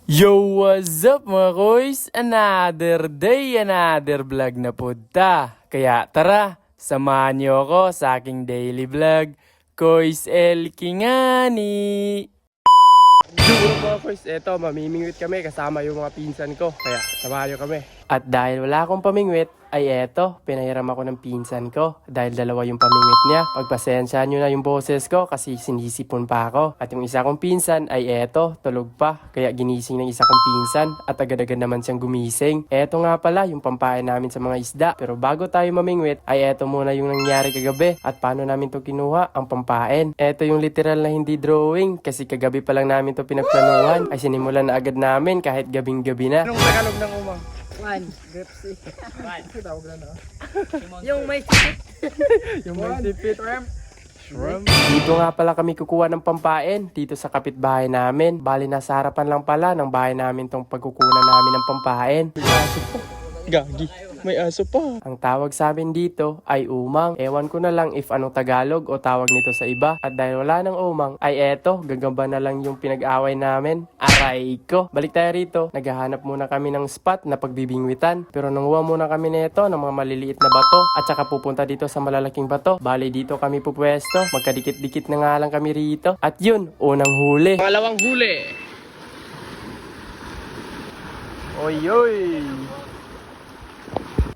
Yo, what's up mga koys? Another day, another vlog na punta. Kaya tara, samahan niyo ako sa aking daily vlog. Koys El Kingani! Yo mga koys, eto mamimingwit kami kasama yung mga pinsan ko. Kaya samahan niyo kami. At dahil wala akong pamingwit, ay eto, pinahiram ako ng pinsan ko. Dahil dalawa yung pamingwit niya. Pagpasensyahan nyo na yung boses ko kasi sinisipon pa ako. At yung isa kong pinsan ay eto, tulog pa. Kaya ginising ng isa kong pinsan at agad-agad naman siyang gumising. Eto nga pala yung pampain namin sa mga isda. Pero bago tayo mamingwit, ay eto muna yung nangyari kagabi. At paano namin to kinuha ang pampain. Eto yung literal na hindi drawing kasi kagabi pa lang namin to pinagplanuhan. Ay sinimulan na agad namin kahit gabing-gabi na. Anong Tagalog ng umang? One. Grapsy. Tawag na no? Yung may sipit. Yung may tipit. Shrimp. Dito nga pala kami kukuha ng pampain dito sa kapitbahay namin. Bali nasa harapan lang pala ng bahay namin tong pagkukunan namin ng pampain. Gagi. May aso pa. Ang tawag sa amin dito ay umang. Ewan ko na lang if anong Tagalog o tawag nito sa iba. At dahil wala ng umang, ay eto, gagamba na lang yung pinag-away namin. Aray ko. Balik tayo rito. Naghahanap muna kami ng spot na pagbibingwitan. Pero nanguha muna kami nito ng mga maliliit na bato. At saka pupunta dito sa malalaking bato. Bali dito kami pupwesto. Magkadikit-dikit na nga lang kami rito. At yun, unang huli. Pangalawang huli. Oy, oy!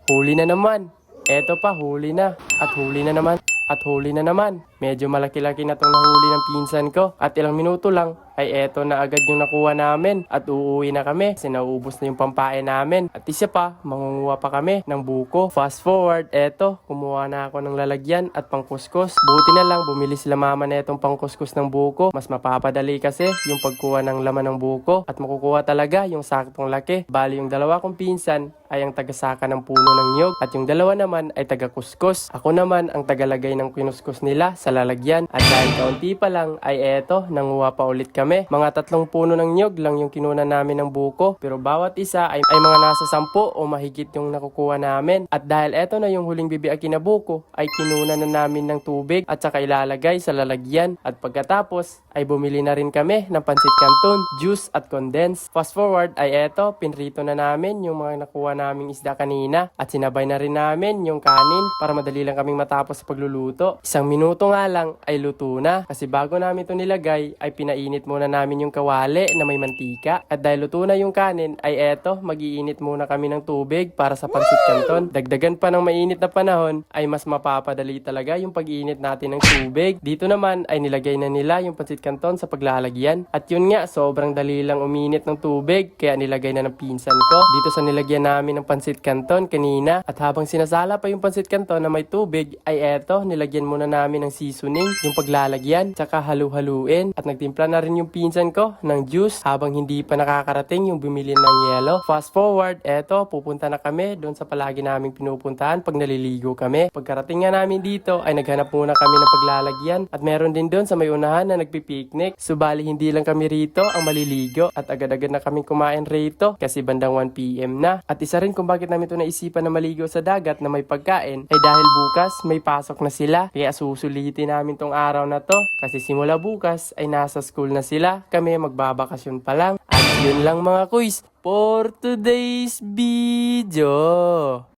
Huli na naman. Eto pa, huli na. At huli na naman. At huli na naman. Medyo malaki-laki na tong nahuli ng pinsan ko. At ilang minuto lang, ay eto na agad yung nakuha namin. At uuwi na kami. Kasi nauubos na yung pampain namin. At isa pa, mangunguha pa kami ng buko. Fast forward, eto, kumuha na ako ng lalagyan at pangkuskus. Buti na lang, bumili sila mama na itong pangkuskus ng buko. Mas mapapadali kasi yung pagkuha ng laman ng buko. At makukuha talaga yung saktong laki. Bali yung dalawa kong pinsan ay ang tagasaka ng puno ng niyog. At yung dalawa naman ay taga-kuskus. Ako naman ang tagalagay ng kinuskus nila sa lalagyan. At dahil kaunti pa lang, ay eto, nanguha pa ulit kami. Mga 3 puno ng niyog lang yung kinuna namin ng buko. Pero bawat isa ay mga nasa 10 o mahigit yung nakukuha namin. At dahil eto na yung huling bibiakin na buko, ay kinuna na namin ng tubig at saka ilalagay sa lalagyan. At pagkatapos, ay bumili na rin kami ng pansit canton, juice at condensed. Fast forward, ay eto, pinrito na namin yung mga nakuha naming isda kanina. At sinabay na rin namin yung kanin para madali lang kaming matapos sa pagluluto. 1 minuto nga lang ay luto na. Kasi bago namin ito nilagay, ay pinainit muna namin yung kawali na may mantika. At dahil luto na yung kanin, ay eto, mag-iinit muna kami ng tubig para sa pansit canton. Dagdagan pa ng mainit na panahon, ay mas mapapadali talaga yung pag-iinit natin ng tubig. Dito naman ay nilagay na nila yung pansit canton sa paglalagyan. At yun nga, sobrang dali lang uminit ng tubig, kaya nilagay na ng pinsan ko dito sa nilagyan namin ng pansit canton kanina. At habang sinasala pa yung pansit canton na may tubig, ay eto, nilagyan muna namin ng seasoning, yung paglalagyan, tsaka halu-haluin. At nagtimpla na rin yung pinsan ko ng juice habang hindi pa nakakarating yung bumili ng yelo. Fast forward, eto, pupunta na kami doon sa palagi naming pinupuntahan pag naliligo kami. Pagkarating nga namin dito, ay naghanap muna kami ng paglalagyan. At meron din doon sa may unahan na nagpipiknik. Subali hindi lang kami rito ang maliligo at agad-agad na kami kumain rito kasi bandang 1 PM na. At isa rin kung bakit namin ito naisipan na maligo sa dagat na may pagkain ay dahil bukas may pasok na sila. Kaya susulitin namin tong araw na to kasi simula bukas ay nasa school na sila. Kami magbabakasyon pa lang. At yun lang mga kuys for today's video.